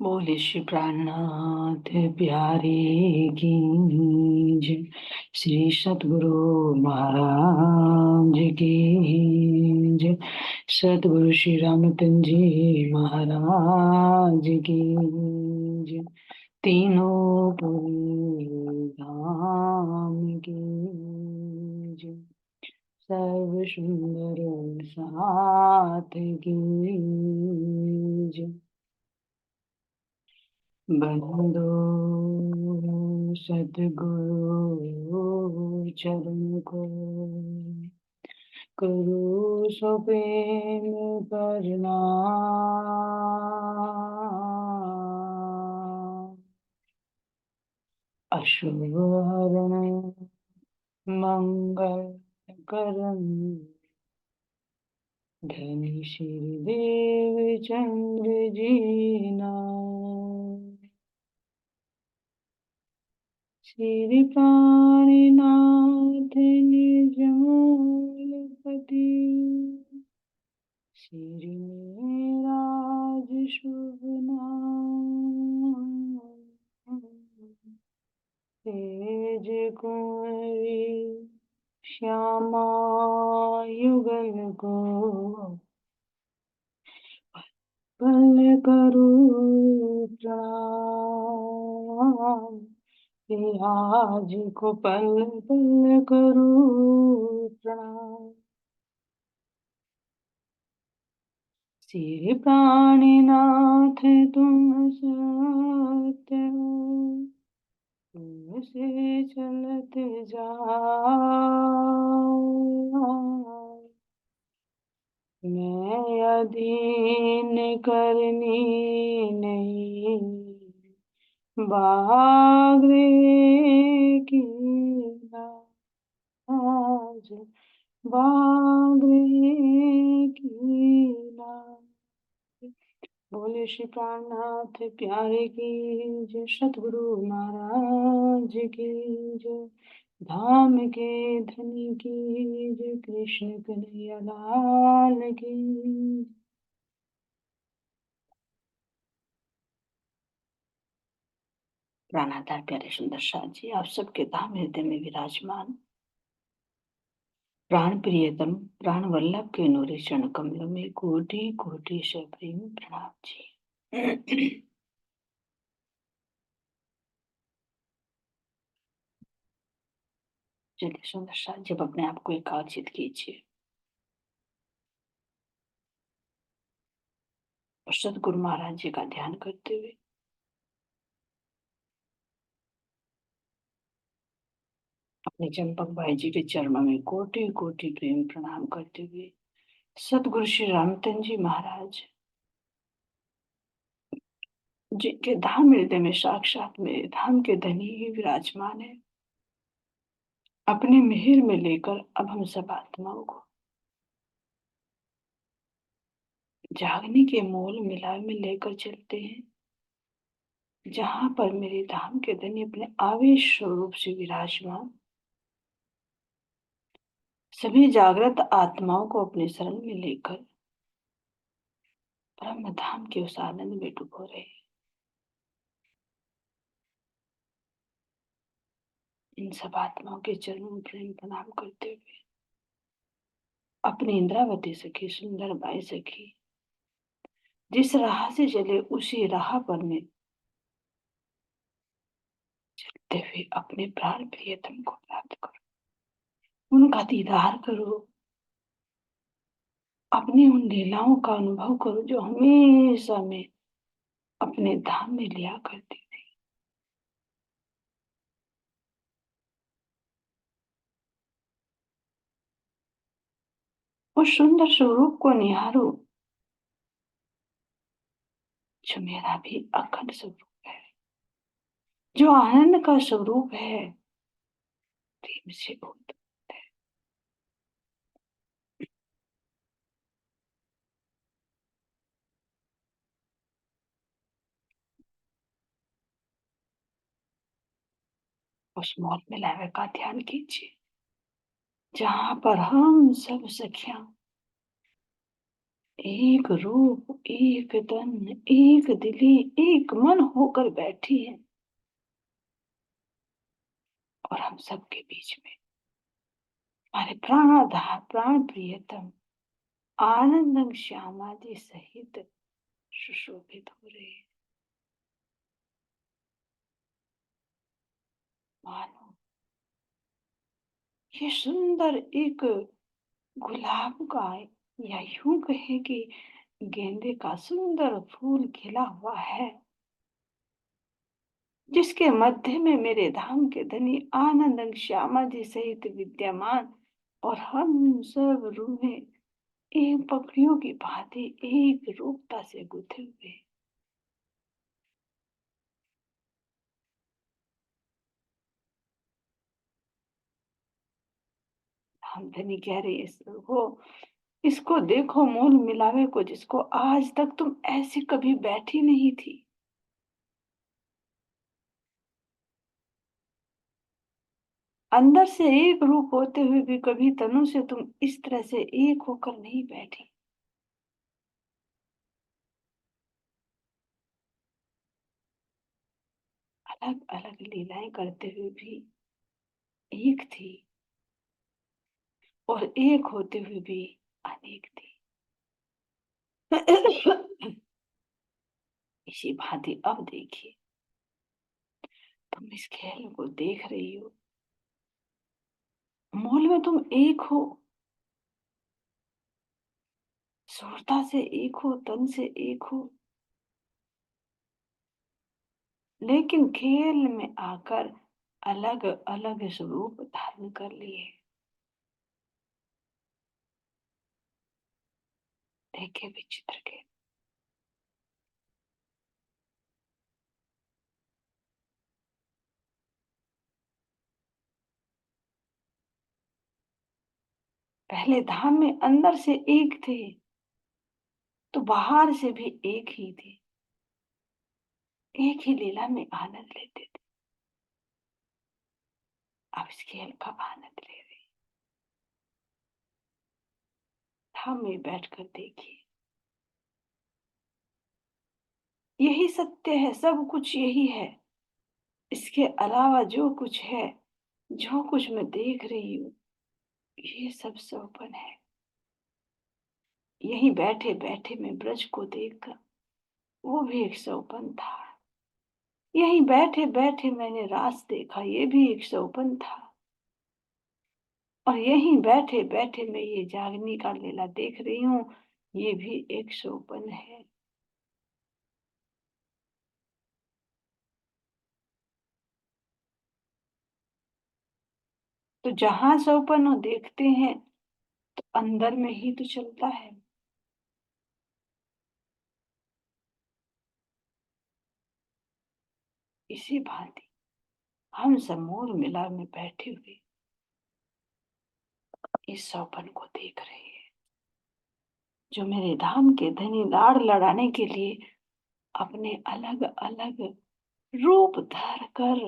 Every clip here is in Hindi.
बोले श्री प्राणनाथ प्यारे की जय। श्री सतगुरु महाराज की जय। सतगुरु श्री रामचंद्र जी महाराज की जय। तीनों पुरी धाम की जय। सर्व सुंदर साथ की जय। बंदो सतगुरु चरण को करो सो प्रेम प्रणाम। अशुभ हरण मंगल करम धनी श्री देव चंद्र जी ना। श्री प्राणनाथ निजमूलपति श्री मेराज शुभ नाम। तेज कुंवरी श्यामा युगल को पल करो प्रणाम। आज को पल पल करो प्रणाम। श्री प्राणनाथ तुम सत्य हो, तुमसे चलत जाओ। मैं अधीन करनी नहीं बागरे की लाज, बागरे की लाज। बोले श्री प्राणनाथ प्यारे की जय। सतगुरु महाराज की जय। धाम के धनी की जय। कृष्ण कन्हैया लाल की। प्राणाधार प्यारे सुंदर शाह जी, आप सबके धाम हृदय में विराजमान प्राण प्रियतम प्राण वल्लभ के नूरे चरण कमलों में कोटि कोटि से प्रेम प्रणाम जी। चलिए सुंदर शाह, जब अपने आप को एकाग्रचित कीजिए और सतगुरु महाराज जी का ध्यान करते हुए अपने चंपक भाई जी के चरणों में कोटि कोटि प्रेम प्रणाम करते हुए सतगुरु श्री रामचंद्र जी महाराज जिनके धाम हृदय में साक्षात मेरे धाम के धनी ही विराजमान है, अपने मिहिर में लेकर अब हम सब आत्माओं को जागने के मूल मिलान में लेकर चलते हैं, जहां पर मेरे धाम के धनी अपने आवेश स्वरूप से विराजमान सभी जागृत आत्माओं को अपने शरण में लेकर ब्रह्म धाम के उस आनंद में डूबो रहे। इन सब आत्माओं के चरणों में प्रेम प्रणाम करते हुए अपनी इंद्रावती सखी सुंदर बाई सखी जिस राह से चले उसी राह पर मैं चलते हुए अपने प्राण प्रियतम को प्राप्त करो, उनका दीदार करो, अपनी उन लीलाओं का अनुभव करो जो हमेशा मैं अपने धाम में लिया करती थी। उस सुंदर स्वरूप को निहारो जो मेरा भी अखंड स्वरूप है, जो आनंद का स्वरूप है, प्रेम से उत उस मौत में लावे का ध्यान कीजिए, जहां पर हम सब सखियां एक रूप, एक तन, एक दिली, एक मन होकर बैठी है, और हम सबके बीच में हमारे प्राणाधार प्राण प्रियतम आनंद श्यामा जी सहित सुशोभित हो रहे हैं। मानो ये सुंदर एक गुलाब का, या यूं कहे कि गेंदे का सुंदर फूल खिला हुआ है, जिसके मध्य में मेरे धाम के धनी आनंद श्यामा जी सहित विद्यमान, और हम सब रूहे एक पक्षियों की भांति एक रूपता से गुथे हुए। हम धनी कह रहे इसको, इसको देखो मोल मिलावे को, जिसको आज तक तुम ऐसे कभी बैठी नहीं थी। अंदर से एक रूप होते हुए भी कभी तनु से तुम इस तरह से एक होकर नहीं बैठी। अलग अलग लीलाएं करते हुए भी एक थी, और एक होते हुए भी अनेक थी। इसी भांति अब देखिए, तुम इस खेल को देख रही हो, मूल में तुम एक हो, सूरता से एक हो, तन से एक हो, लेकिन खेल में आकर अलग अलग स्वरूप धारण कर लिए। देखे विचित्र के, पहले धाम में अंदर से एक थे, तो बाहर से भी एक ही थे, एक ही लीला में आनंद लेते थे। अब इस खेल का आनंद ले रहे। धाम में बैठकर देखिए, यही सत्य है, सब कुछ यही है। इसके अलावा जो कुछ है, जो कुछ मैं देख रही हूँ, ये सब सौपन है। यही बैठे बैठे मैं ब्रज को देखकर, वो भी एक सौपन था। यही बैठे बैठे मैंने रास देखा, ये भी एक सौपन था। और यही बैठे बैठे मैं ये जागनी का लीला देख रही हूँ, ये भी एक सौपन है। तो जहां सौपन देखते हैं, तो अंदर में ही तो चलता है। इसी भांति हम समूह मिला में बैठे हुए इस सौपन को देख रहे हैं, जो मेरे धाम के धनी लाड़ लड़ाने के लिए अपने अलग अलग रूप धर कर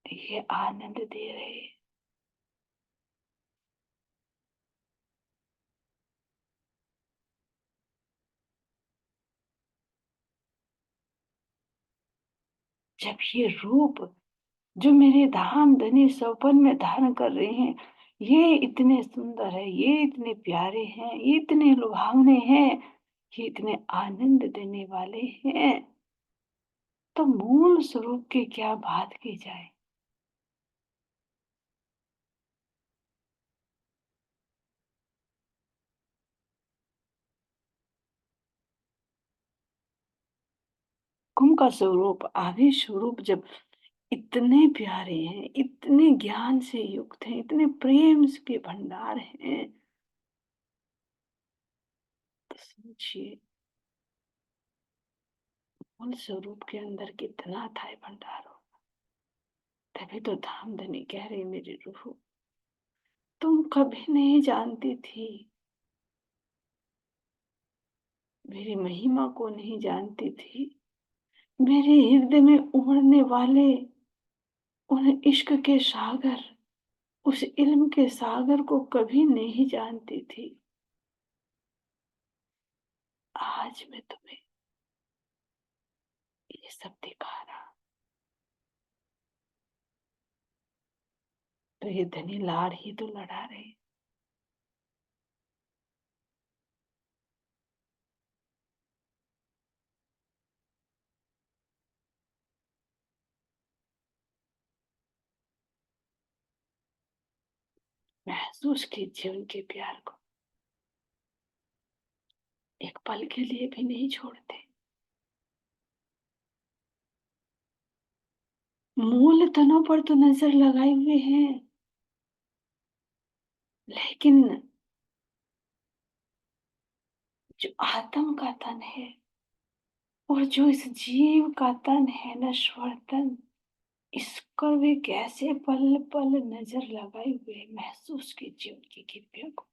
ये आनंद दे रहे हैं। जब ये रूप जो मेरे धाम धनी सौपन में धारण कर रहे हैं, ये इतने सुंदर है, ये इतने प्यारे हैं, ये इतने लुभावने हैं, ये इतने आनंद देने वाले हैं, तो मूल स्वरूप की क्या बात की जाए। कुंभ का स्वरूप, आदि स्वरूप जब इतने प्यारे हैं, इतने ज्ञान से युक्त हैं, इतने प्रेम के भंडार हैं, तो सोचिए मूल स्वरूप के अंदर कितना था भंडार हो। तभी तो धामधनी कह रही, मेरी रूह तुम कभी नहीं जानती थी, मेरी महिमा को नहीं जानती थी, मेरे हृदय में उमड़ने वाले उन इश्क के सागर, उस इल्म के सागर को कभी नहीं जानती थी। आज मैं तुम्हें ये सब दिखा रहा, तो ये धनी लाड़ ही तो लड़ा रहे। महसूस कीजिए उनके प्यार को, एक पल के लिए भी नहीं छोड़ते। मूल तनों पर तो नजर लगाए हुए हैं, लेकिन जो आत्म का तन है और जो इस जीव का तन है, नश्वर तन, इसको वे कैसे पल पल नजर लगाए हुए। महसूस कीजिए उनकी कृपया को।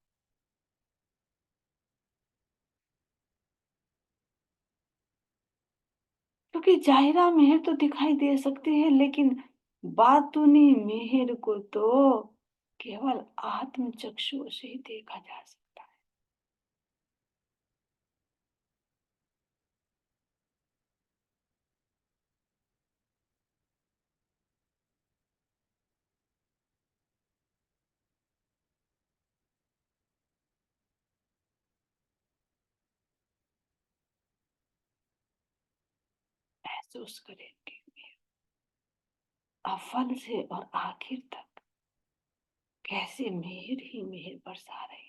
क्योंकि जाहिरा मेहर तो दिखाई दे सकते हैं, लेकिन बातूनी मेहर को तो केवल आत्म चक्षु से ही देखा जा सकता है। महसूस करेंगे अव्वल से और आखिर तक कैसे मेहर ही मेहर बरसा रहे हैं।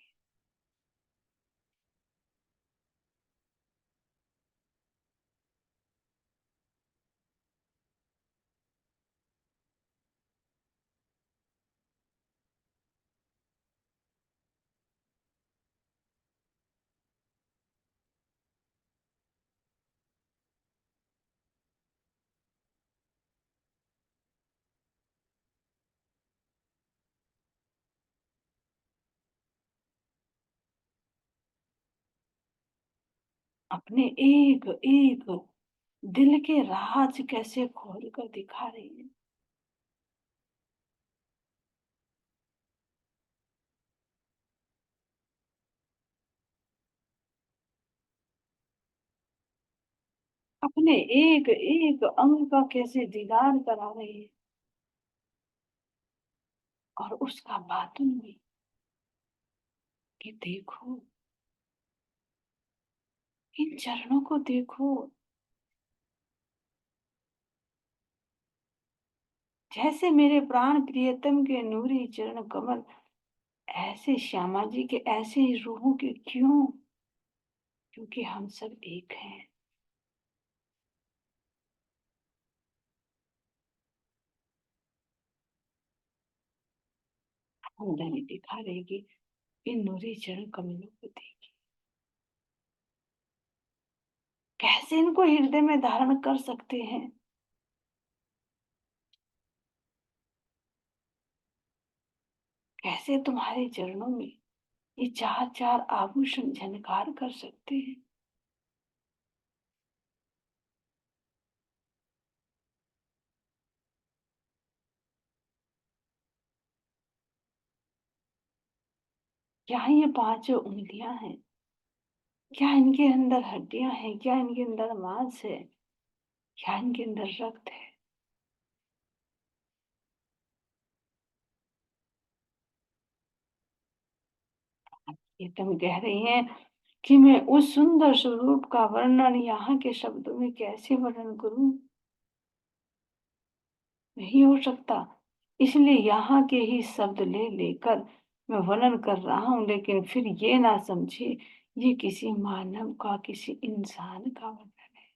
अपने एक एक दिल के राज कैसे खोल कर दिखा रही है। अपने एक एक अंग का कैसे दीदार करा रही है, और उसका बातुन भी कि देखो, इन चरणों को देखो, जैसे मेरे प्राण प्रियतम के नूरी चरण कमल, ऐसे श्यामा जी के ऐसे ही रूहों के क्यों? क्योंकि हम सब एक हैं। हमदनी दिखा रहेगी इन नूरी चरण कमलों को देखी, कैसे इनको हृदय में धारण कर सकते हैं। कैसे तुम्हारे चरणों में ये चार चार आभूषण झनकार कर सकते हैं। क्या ये पांचों उंगलियां हैं? क्या इनके अंदर हड्डियां हैं? क्या इनके अंदर मांस है? क्या इनके अंदर रक्त है? ये तुम कह रही हैं कि मैं उस सुंदर स्वरूप का वर्णन यहाँ के शब्दों में कैसे वर्णन करूं? नहीं हो सकता। इसलिए यहाँ के ही शब्द ले लेकर मैं वर्णन कर रहा हूं, लेकिन फिर ये ना समझे ये किसी मानव का, किसी इंसान का वर्णन है।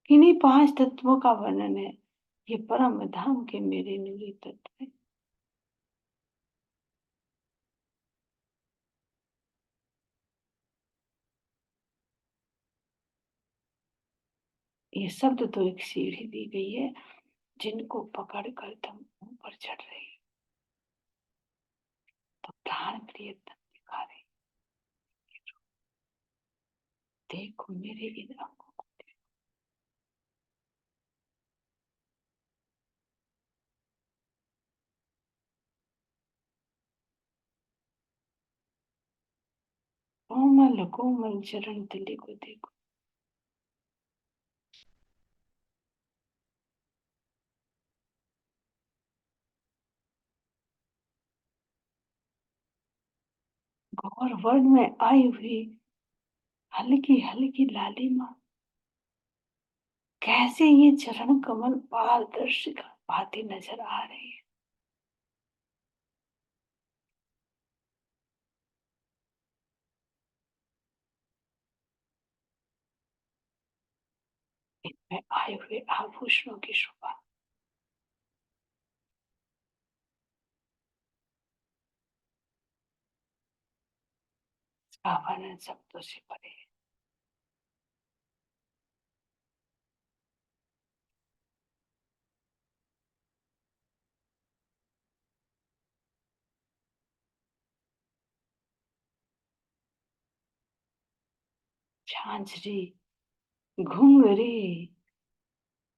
इन्हीं पांच तत्वों का वर्णन है। ये परम धाम के मेरे निजी तत्व है। ये शब्द तो एक सीढ़ी दी गई है, जिनको पकड़ कर तुम ऊपर चढ़ रही, तो प्राण प्रिय तत्व दिखा रही। देखो मेरे इन अंगों को। कोमल कोमल चरण तली को देखो। घोर वर्ण में आई हुई हल्की हल्की लालिमा, कैसे ये चरण कमल पारदर्शिता भाती नजर आ रही है। इनमें आए हुए आभूषणों की शोभा वर्णन शब्दों से परे है। झांझरी, घुंघरी,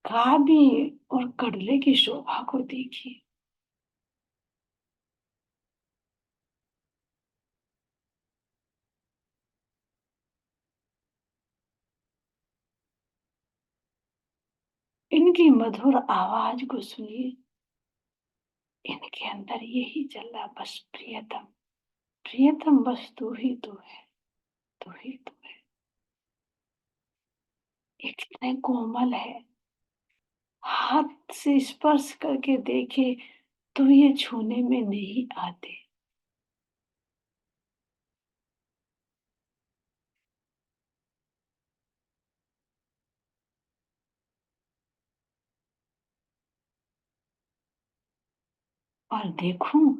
काबी और कड़ले की शोभा को देखिए। इनकी मधुर आवाज को सुनिए। इनके अंदर यही चल रहा, बस प्रियतम, प्रियतम बस तू ही तो है, तू ही तो है। ये कितने कोमल है, हाथ से स्पर्श करके देखे तो ये छूने में नहीं आते। और देखूं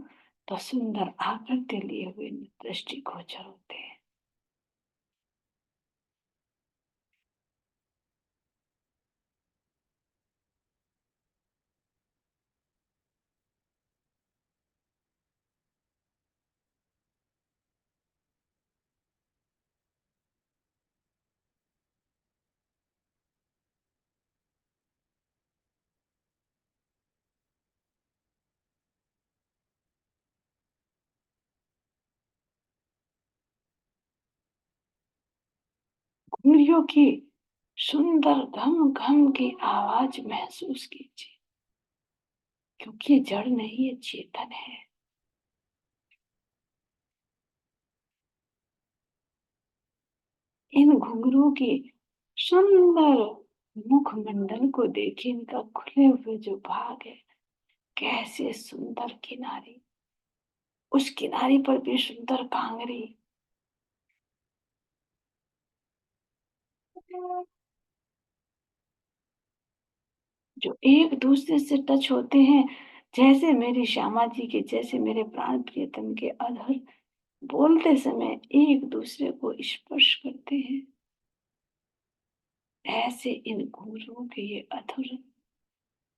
तो सुंदर आकृति लिए हुए दृष्टि गोचर होते हैं। उंगलियों की सुंदर घम घम की आवाज महसूस कीजिए, क्योंकि ये जड़ नहीं है, चेतन है। इन घुंघरू की सुंदर मुखमंडल को देखिए, इनका खुले हुए जो भाग है, कैसे सुंदर किनारी, उस किनारी पर भी सुंदर कांगरी। जो एक दूसरे से टच होते हैं, जैसे मेरी श्यामा जी के, जैसे मेरे प्राण प्रियतम के अधर बोलते समय एक दूसरे को स्पर्श करते हैं, ऐसे इन घुंघरूओं के ये अधर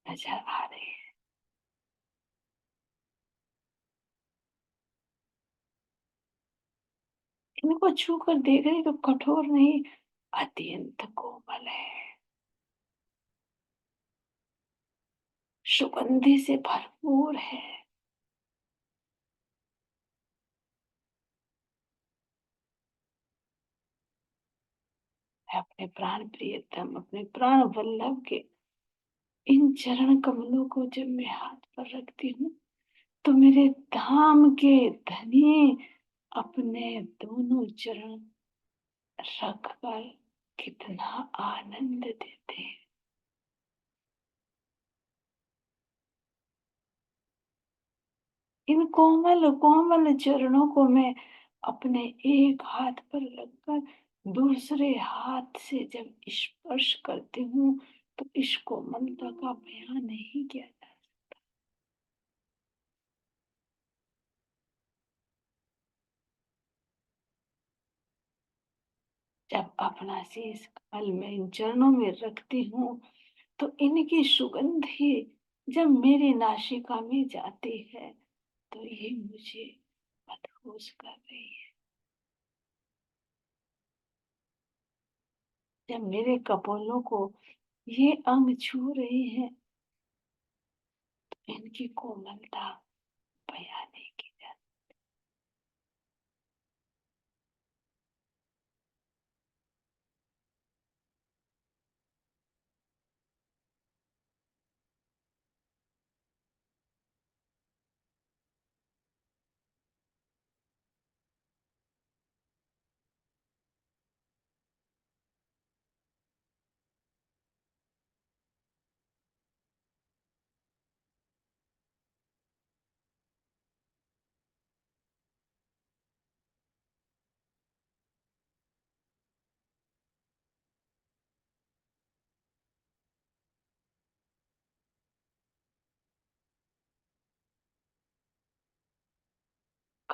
नजर आ रहे हैं। इनको छू कर देख रहे तो कठोर नहीं, अत्यंत कोमल है, सुगंधि से भरपूर है। मैं अपने प्राण प्रियतम, अपने प्राण वल्लभ के इन चरण कमलों को जब मैं हाथ पर रखती हूँ, तो मेरे धाम के धनी अपने दोनों चरण रख कर कितना आनंद देते हैं। इन कोमल कोमल चरणों को मैं अपने एक हाथ पर लगकर दूसरे हाथ से जब स्पर्श करती हूँ, तो इस कोमलता का बयान नहीं किया जा सकता। जब अपना शीश कमल में इन चरणों में रखती हूँ, तो इनकी सुगंधी जब मेरी नासिका में जाती है, तो ये मुझे मदहोश कर रही है। जब मेरे कपोलों को ये अंग छू रही है, तो इनकी कोमलता बयान नहीं की जाती।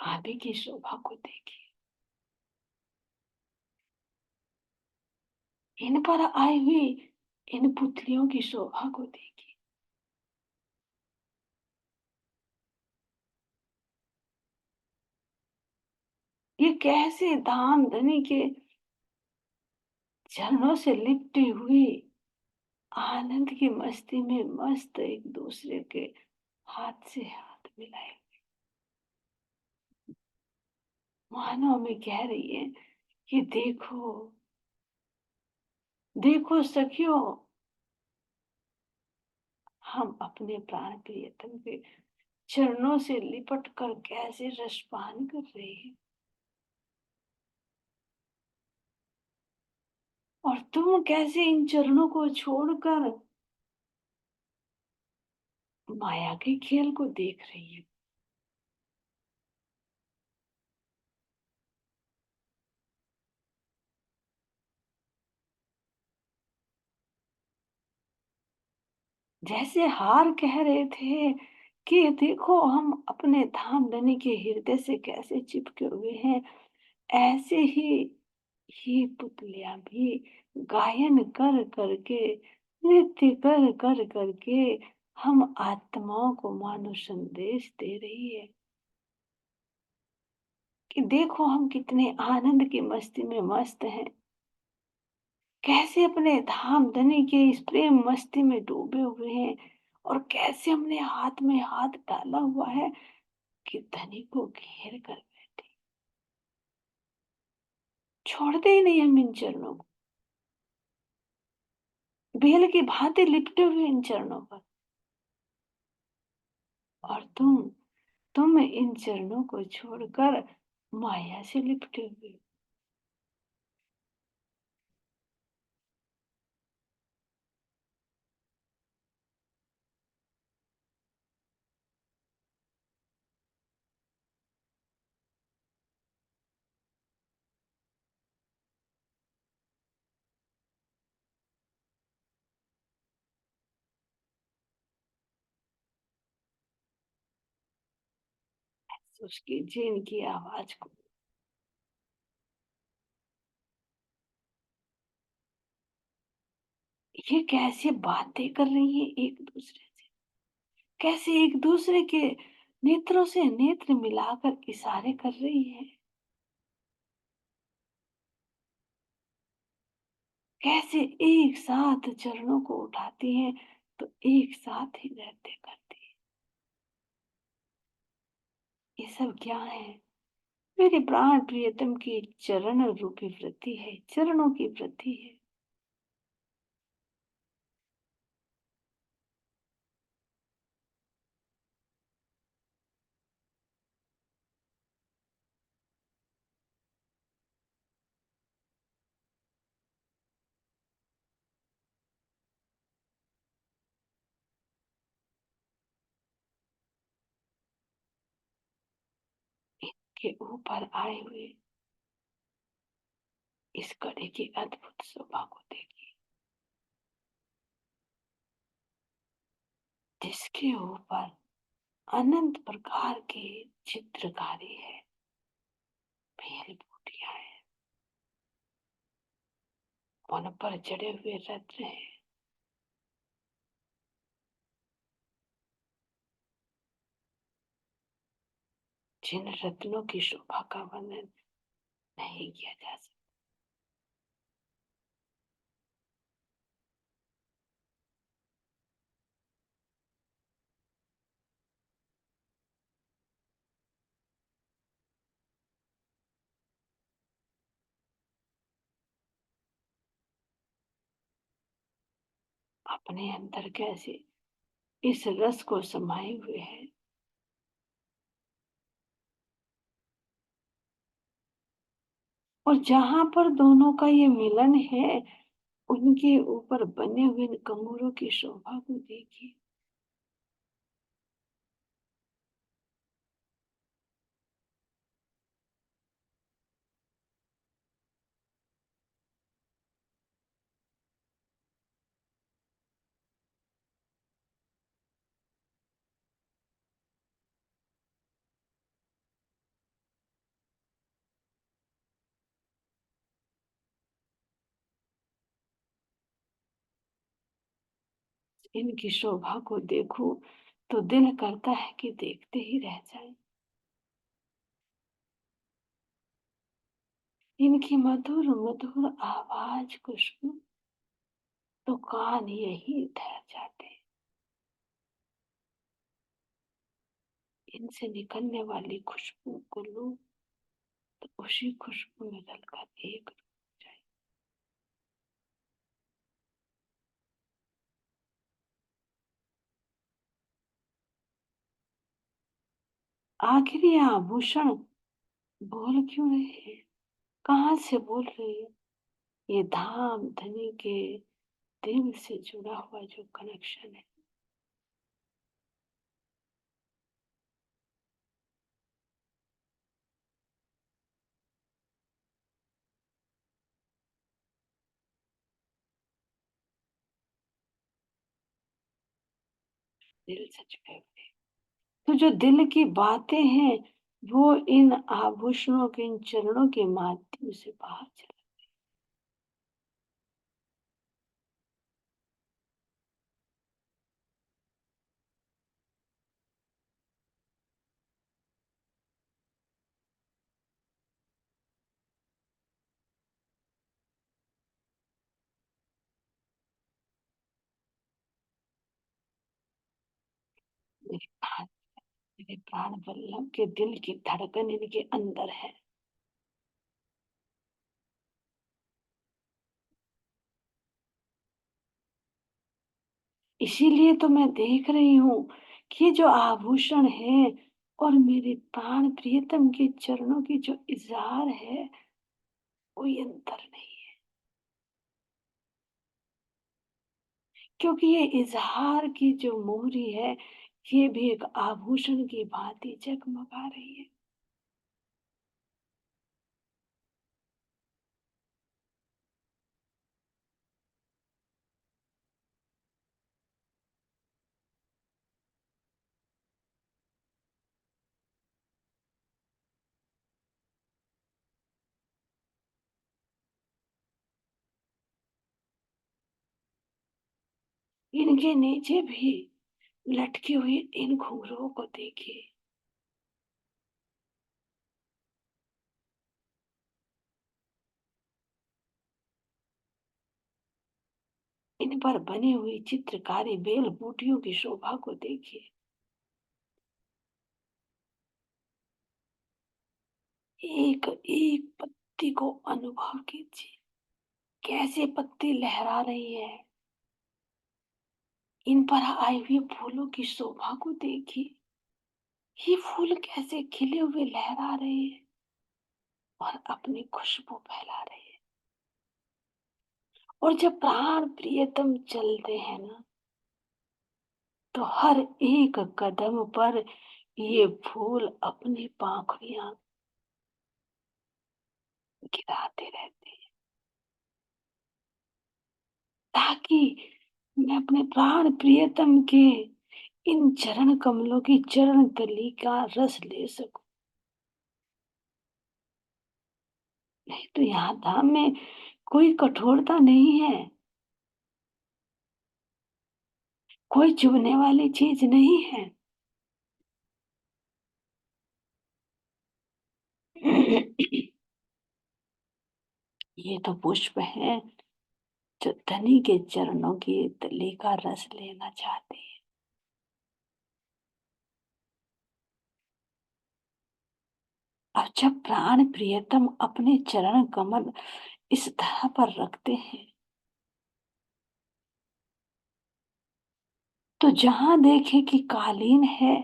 काव्य की शोभा को देखिए, इन पर आई हुई इन पुतलियों की शोभा को देखिए। ये कैसे धाम धनी के चरणों से लिपटी हुई आनंद की मस्ती में मस्त एक दूसरे के हाथ से हाथ मिलाए, मानो में कह रही है कि देखो, देखो सखियों, हम अपने प्राण प्रियतम के चरणों से लिपट कर कैसे रसपान कर रहे हैं, और तुम कैसे इन चरणों को छोड़कर माया के खेल को देख रही है। जैसे हार कह रहे थे कि देखो हम अपने धाम धनी के हृदय से कैसे चिपके हुए हैं, ऐसे ही ये पुतलियां भी गायन कर करके, नृत्य कर कर करके हम आत्माओं को मानो संदेश दे रही है कि देखो हम कितने आनंद की मस्ती में मस्त हैं, कैसे अपने धाम धनी के इस प्रेम मस्ती में डूबे हुए हैं, और कैसे हमने हाथ में हाथ डाला हुआ है कि धनी को घेर कर बैठे, छोड़ते ही नहीं हम इन चरणों को, बेल की भांति लिपटे हुए इन चरणों पर। और तुम इन चरणों को छोड़कर माया से लिपटे हुए, उसकी जीन की आवाज को, ये कैसे बातें कर रही है एक दूसरे से, कैसे एक दूसरे के नेत्रों से नेत्र मिलाकर इशारे कर रही है, कैसे एक साथ चरणों को उठाती हैं तो एक साथ ही नृत्य करती है। ये सब क्या है? मेरे प्राण प्रियतम की चरण रूपी वृत्ति है, चरणों की वृत्ति है। के ऊपर आए हुए इस कड़े की अद्भुत शोभा को देखिए, जिसके ऊपर अनंत प्रकार के चित्रकारी है, भेल बूटियां है, उन पर जड़े हुए रत्न है, जिन रत्नों की शोभा का वर्णन नहीं किया जा सकता। अपने अंदर कैसे इस रस को समाये हुए है, और जहां पर दोनों का ये मिलन है, उनके ऊपर बने हुए इन कंगूरों की शोभा को देखिए। इनकी शोभा को देखूं तो दिल करता है कि देखते ही रह जाए। इनकी मधुर मधुर आवाज को सुन तो कान यही ठहर जाते हैं। इनसे निकलने वाली खुशबू को लूं तो उसी खुशबू में ढलकर एक हो जाए। आखिर ये आभूषण बोल क्यों रहे हैं? कहाँ से बोल रही है? ये धाम धनी के दिल से जुड़ा हुआ जो कनेक्शन है। दिल से जुड़े हुए। तो जो दिल की बातें हैं वो इन आभूषणों के, इन चरणों के माध्यम से बाहर चले। मेरे प्राण, मेरे प्राण वल्लभ के दिल की धड़कन इनके अंदर है। इसीलिए तो मैं देख रही हूँ कि ये जो आभूषण है और मेरे प्राण प्रियतम के चरणों की जो इज़हार है, कोई अंतर नहीं है। क्योंकि ये इज़हार की जो मोहरी है, ये भी एक आभूषण की भांति जगमगा रही है। इनके नीचे भी लटकी हुई इन घुंघरुओं को देखिए। इन पर बनी हुई चित्रकारी बेल बूटियों की शोभा को देखिए। एक एक पत्ती को अनुभव कीजिए, कैसे पत्ती लहरा रही है। इन पर आए हुए फूलों की शोभा को देखिए। ये फूल कैसे खिले हुए लहरा रहे हैं और अपनी खुशबू फैला रहे हैं। और जब प्राण प्रियतम चलते हैं ना, तो हर एक कदम पर ये फूल अपनी पाखुड़ियां गिराते रहते हैं, ताकि मैं अपने प्राण प्रियतम के इन चरण कमलों की चरण कली का रस ले सकूं। नहीं तो यहाँ धाम में कोई कठोरता नहीं है, कोई चुभने वाली चीज नहीं है। ये तो पुष्प है जो धनी के चरणों की तली का रस लेना चाहते हैं। अब जब प्राण प्रियतम अपने चरण कमल इस तरह पर रखते हैं, तो जहां देखे कि कालीन है,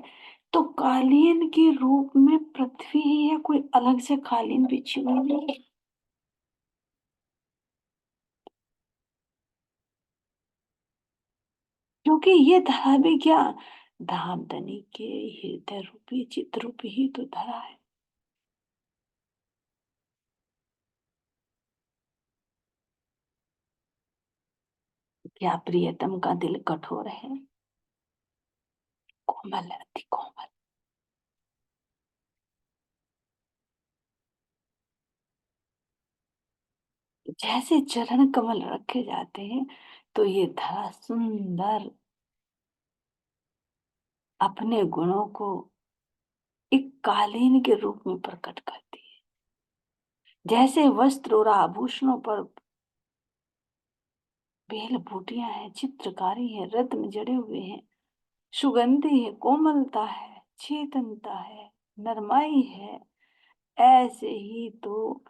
तो कालीन के रूप में पृथ्वी ही है, कोई अलग से कालीन बिछी हुई नहीं है। क्योंकि ये धरा भी क्या, धामधनी के हृदय रूपी चित्र रूपी ही तो धरा है। क्या प्रियतम का दिल कठोर है? कोमल है, अति कोमल। जैसे चरण कमल रखे जाते हैं, तो ये धरा सुंदर अपने गुणों को एक कालीन के रूप में प्रकट करती है। जैसे वस्त्र और आभूषणों पर बेल बूटियां हैं, चित्रकारी है, रत्न जड़े हुए हैं, सुगंधि है, कोमलता है, चेतनता है, नरमाई है, ऐसे ही तो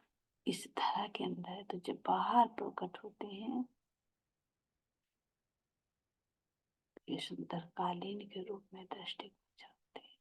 इस धरा के अंदर है। तो जब बाहर प्रकट होते हैं तो ये सुंदर कालीन के रूप में दृष्टि जाते हैं।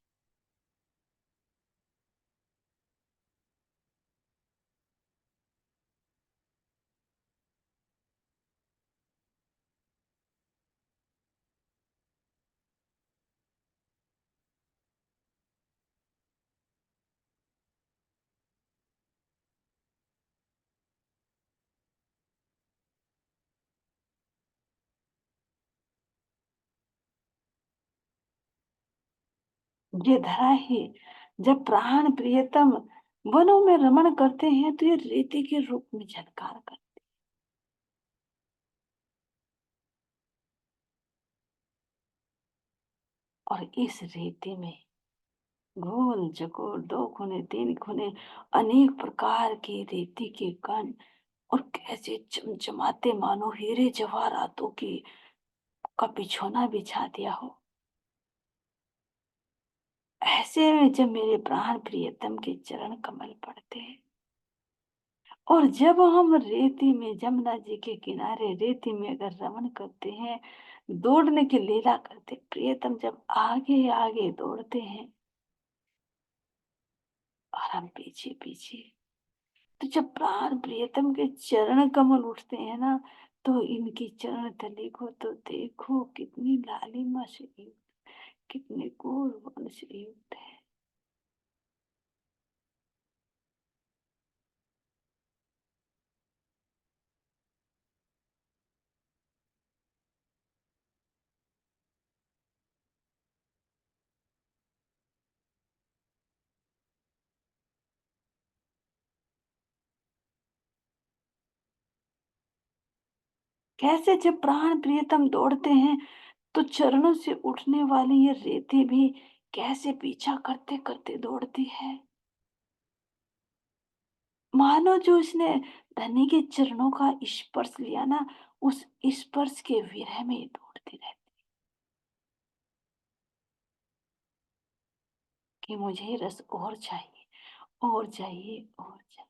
ये धरा ही जब प्राण प्रियतम वनों में रमण करते हैं तो ये रेती के रूप में झनकार कर। और इस रेती में गोल चकोर, दो खुने, तीन खुने, अनेक प्रकार के रेती के कण, और कैसे चमचमाते मानो हीरे जवाहरातों की का बिछौना बिछा दिया हो। ऐसे में जब मेरे प्राण प्रियतम के चरण कमल पड़ते हैं, और जब हम रेती में जमुना जी के किनारे रेती में अगर रमण करते हैं, दौड़ने की लीला करते, प्रियतम जब आगे आगे दौड़ते हैं और हम पीछे पीछे, तो जब प्राण प्रियतम के चरण कमल उठते हैं ना, तो इनकी चरण तली को तो देखो कितनी लालिमा से युक्त, कितने गौर वर्ण से युक्त है। कैसे जब प्राण प्रियतम दौड़ते हैं तो चरणों से उठने वाली ये रेती भी कैसे पीछा करते करते दौड़ती है। मानो जो इसने धनी के चरणों का स्पर्श लिया ना, उस स्पर्श के विरह में दौड़ती रहती कि मुझे रस और चाहिए, और चाहिए, और चाहिए।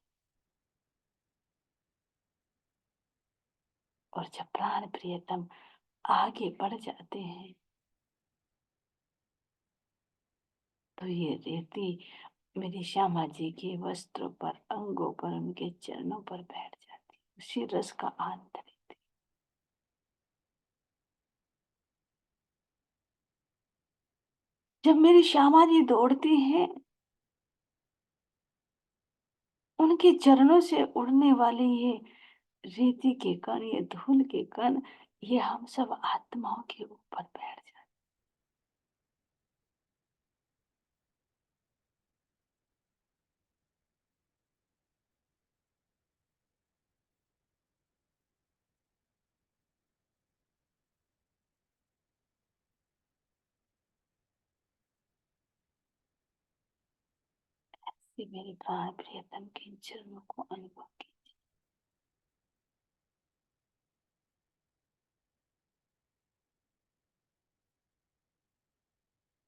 और जब प्राण प्रियतम आगे बढ़ जाते हैं तो ये रेती मेरी श्यामा जी के वस्त्रों पर, अंगों पर, उनके चरणों पर बैठ जाती, उसी रस का आनंद लेती। जब मेरी श्यामा जी दौड़ती हैं, उनके चरणों से उड़ने वाले ये रेती के कण, ये धूल के कण, ये हम सब आत्माओं के ऊपर बैठ जाते। ये मेरे प्राण प्रियतम के इन चरणों को अनुभव की।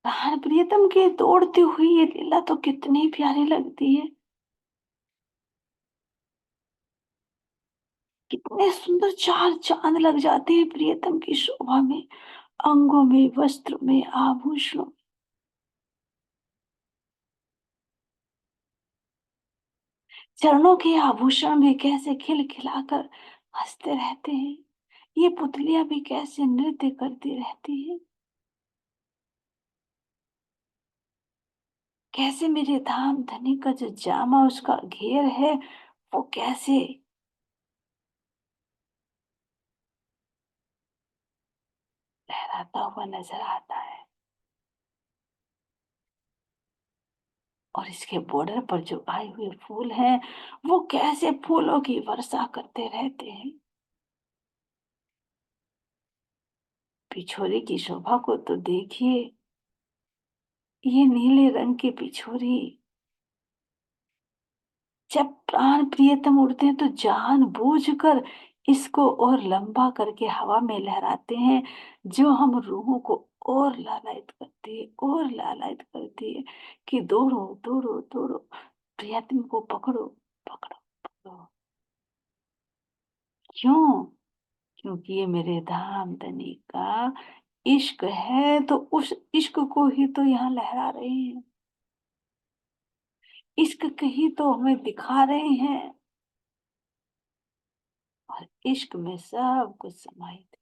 प्राण प्रियतम के दौड़ती हुई ये लीला तो कितनी प्यारी लगती है। कितने सुंदर चार चांद लग जाते हैं प्रियतम की शोभा में, अंगों में, वस्त्र में, आभूषणों में। चरणों के आभूषण भी कैसे खिलखिलाकर हंसते रहते हैं। ये पुतलियां भी कैसे नृत्य करती रहती हैं। कैसे मेरे धाम धनी का जो जामा, उसका घेर है, वो कैसे लहराता हुआ नजर आता है। और इसके बॉर्डर पर जो आए हुए फूल हैं, वो कैसे फूलों की वर्षा करते रहते हैं। पिछोरे की शोभा को तो देखिए, ये नीले रंग की बिछोरी, जब प्राण प्रियतम उड़ते हैं तो जानबूझकर इसको और लंबा करके हवा में लहराते हैं, जो हम रूहों को और लालायित करती है, और लालायित करती है कि दौड़ो दौड़ो दौड़ो, प्रियतम को पकड़ो, पकड़ो, पकड़ो। क्यों? क्योंकि ये मेरे धाम धनी का इश्क है, तो उस इश्क को ही तो यहाँ लहरा रहे हैं, इश्क कहीं तो हमें दिखा रहे हैं, और इश्क में सब कुछ समाहित है।